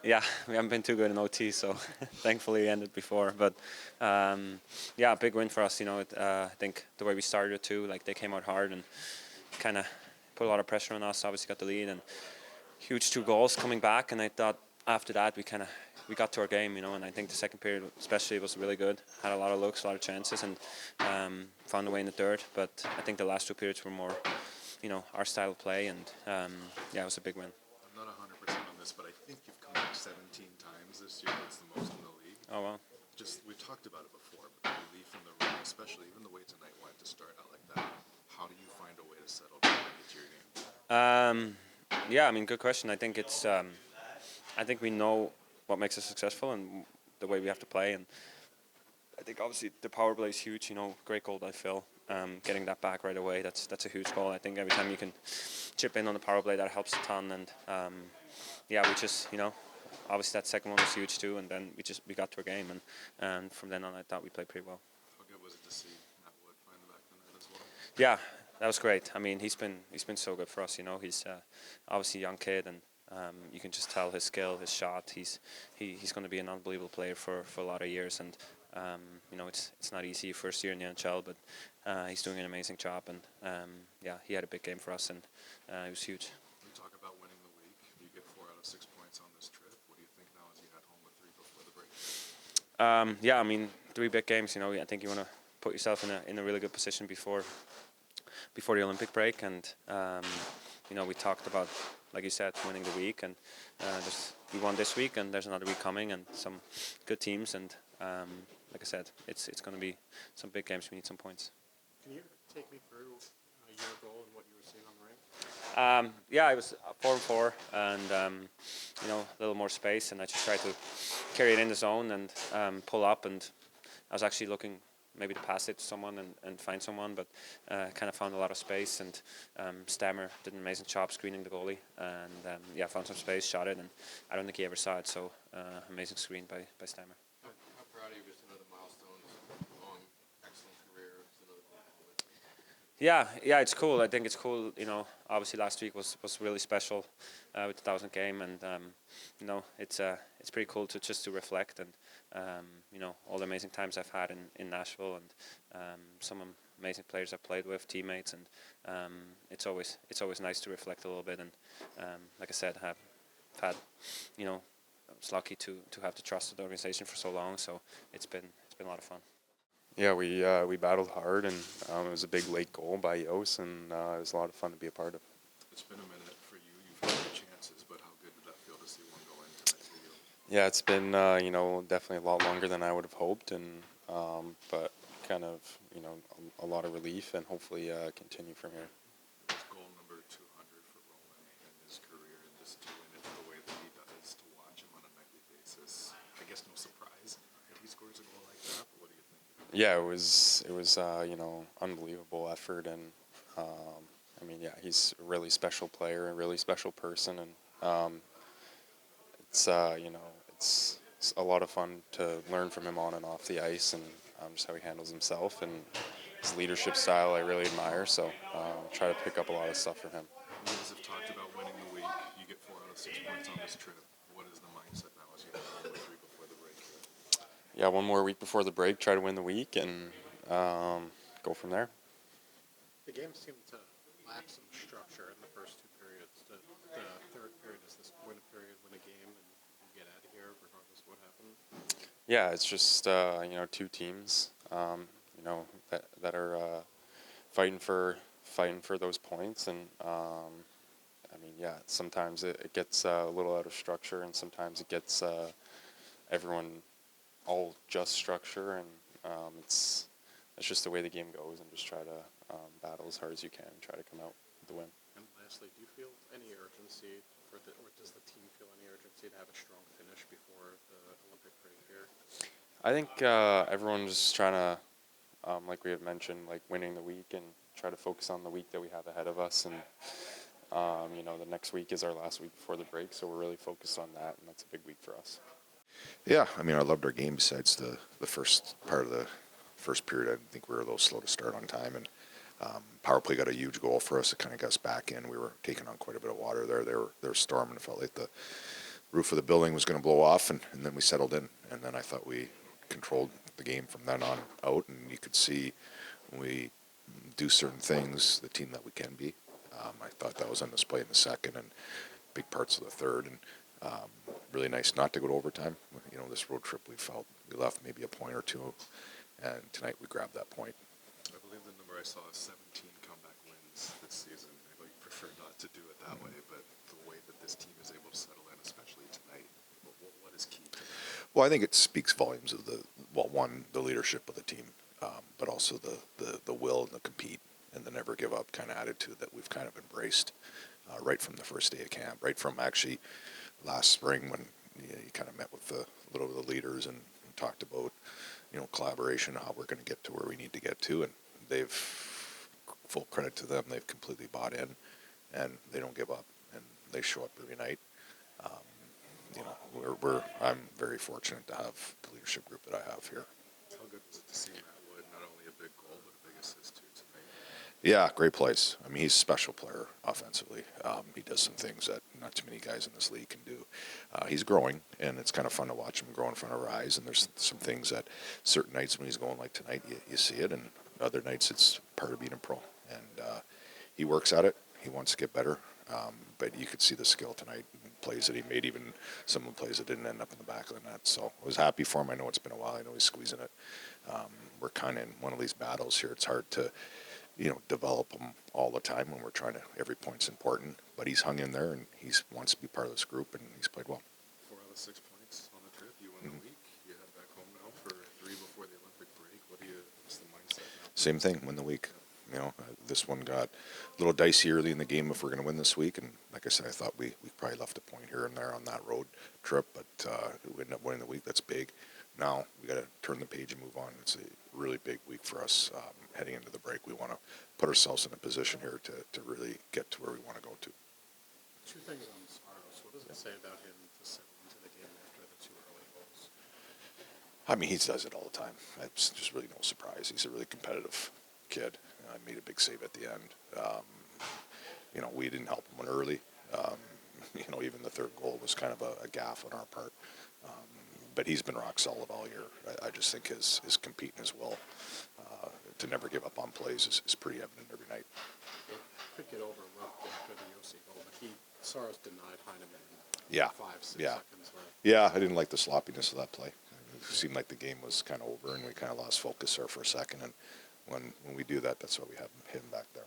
Yeah, we haven't been too good in OT, so thankfully we ended before. But yeah, big win for us. I think the way we started too, like they came out hard and kind of put a lot of pressure on us. Obviously got the lead and huge 2 goals coming back. And I thought after that we got to our game, and I think the second period especially was really good. Had a lot of looks, a lot of chances, and found a way in the third. But I think the last 2 periods were more, our style of play, and yeah, it was a big win. I'm not 100% on this, but I think you've come back 17 times this year. That's the most in the league. Oh well. Just we've talked about it before, but the relief in the room, especially even the way tonight went to start out like that. How do you find a way to settle down and get to your game? Yeah, I mean, good question. I think we know what makes us successful and the way we have to play, and I think obviously the power play is huge. Great goal by Phil. Getting that back right away, that's a huge goal. I think every time you can chip in on the power play, that helps a ton. And yeah, we just obviously that second one was huge too. And then we got to our game, and from then on, I thought we played pretty well. How good was it to see Matt Wood find the back of the net as well? Yeah, that was great. I mean, he's been so good for us. He's obviously a young kid, and you can just tell his skill, his shot. He's going to be an unbelievable player for a lot of years. And it's not easy first year in the NHL, but he's doing an amazing job. And yeah, he had a big game for us, and it was huge. We talk about winning the week. You get 4 out of 6 points on this trip. What do you think now as you head home with 3 before the break? Yeah, I mean, 3 big games. I think you want to put yourself in a really good position before the Olympic break, and we talked about, like you said, winning the week, and we won this week, and there's another week coming, and some good teams, and like I said, it's going to be some big games. We need some points. Can you take me through your goal and what you were seeing on the rink? Yeah, it was 4-4, and a little more space, and I just tried to carry it in the zone and pull up, and I was actually looking maybe to pass it to someone and find someone, but kind of found a lot of space, and Stammer did an amazing job screening the goalie, and yeah, found some space, shot it, and I don't think he ever saw it, so amazing screen by Stammer. How proud are you of just another milestone, long, excellent career, just another moment? Yeah, it's cool. I think it's cool. Obviously last week was really special with the 1,000 game, and it's pretty cool to reflect, and all the amazing times I've had in Nashville, and some amazing players I've played with, teammates, and it's always nice to reflect a little bit. And like I said, have had I was lucky to have the trust of the organization for so long. So it's been a lot of fun. Yeah, we battled hard, and it was a big late goal by Yos, and it was a lot of fun to be a part of. It's been a minute for you. You've had your chances, but how good did that feel to see one go in tonight for you? Yeah, it's been definitely a lot longer than I would have hoped, and but kind of a lot of relief, and hopefully continue from here. It's goal number 200 for Roman in his career, and just to win it the way that he does, to watch him on a nightly basis. I guess no surprise that he scores a goal like that. But what do you think? Yeah, it was unbelievable effort, and I mean, yeah, he's a really special player, a really special person, and it's it's a lot of fun to learn from him on and off the ice, and just how he handles himself and his leadership style I really admire. So try to pick up a lot of stuff from him. You guys have talked about winning the week. You get 4 out of 6 points on this trip. What is the mindset now as you head home with 3 before the break? Yeah, one more week before the break, try to win the week, and go from there. The game seemed to lack some structure in the first 2 periods. The third period is this win a period, win a game, and you get out of here regardless of what happened. Yeah, it's just two teams that are fighting for those points, and I mean, yeah, sometimes it gets a little out of structure, and sometimes it gets everyone all just structure, and it's just the way the game goes, and just try to battle as hard as you can and try to come out with the win. And lastly, do you feel any urgency, or does the team feel any urgency to have a strong finish before the Olympic break here? I think everyone's just trying to, like we had mentioned, like winning the week, and try to focus on the week that we have ahead of us, and the next week is our last week before the break, so we're really focused on that, and that's a big week for us. Yeah, I mean, I loved our game besides the first part of the first period. I think we were a little slow to start on time, and power play got a huge goal for us. It kind of got us back in. We were taking on quite a bit of water there. They were storming. It felt like the roof of the building was going to blow off, and then we settled in. And then I thought we controlled the game from then on out, and you could see when we do certain things, the team that we can be. I thought that was on display in the second and big parts of the third, and really nice not to go to overtime. You know, this road trip we felt we left maybe a point or two, and tonight we grabbed that point. I believe the number I saw is 17 comeback wins this season. I know you prefer not to do it that way, but the way that this team is able to settle in, especially tonight, what is key to that? Well, I think it speaks volumes of the leadership of the team, but also the will to compete and the never give up kind of attitude that we've kind of embraced right from the first day of camp, right from actually last spring when you kind of met with a little of the leaders and talked about, you know, collaboration, how we're going to get to where we need to get to, and they've, full credit to them, they've completely bought in, and they don't give up, and they show up every night. You know, I'm very fortunate to have the leadership group that I have here. How good was it to see Matt Wood, not only a big goal, but a big assist too tonight? Yeah, great plays. I mean, he's a special player offensively. He does some things that not too many guys in this league can do. He's growing, and it's kind of fun to watch him grow in front of our eyes. And there's some things that certain nights when he's going like tonight, you see it, and other nights it's part of being a pro. And he works at it. He wants to get better. But you could see the skill tonight, plays that he made, even some of the plays that didn't end up in the back of the net. So I was happy for him. I know it's been a while. I know he's squeezing it. We're kind of in one of these battles here. It's hard to, you know, develop him all the time when we're trying to, every point's important. But he's hung in there, and he wants to be part of this group, and he's played well. 4 out of 6 points on the trip. You win the week. You head back home now for 3 before the Olympic break. What's the mindset now? Same thing, win the week. You know, this one got a little dicey early in the game if we're going to win this week. And like I said, I thought we probably left a point here and there on that road trip, but we ended up winning the week. That's big. Now we got to turn the page and move on. It's a really big week for us heading into the break. We want to put ourselves in a position here to really get to where we want to go to. 2 things on Saros. What does it say about him to settle into the game after the 2 early goals? I mean, he does it all the time. It's just really no surprise. He's a really competitive kid. Made a big save at the end. You know, we didn't help him one early. You know, even the 3rd goal was kind of a gaffe on our part. But he's been rock solid all year. I just think his competing as well to never give up on plays is pretty evident every night. It could get overlooked after the Josi goal, but Saros denied Heineman Yeah. 5-6 Yeah. seconds left. Yeah, I didn't like the sloppiness of that play. It seemed like the game was kind of over, and we kind of lost focus there for a second. And when we do that, that's why we have him back there.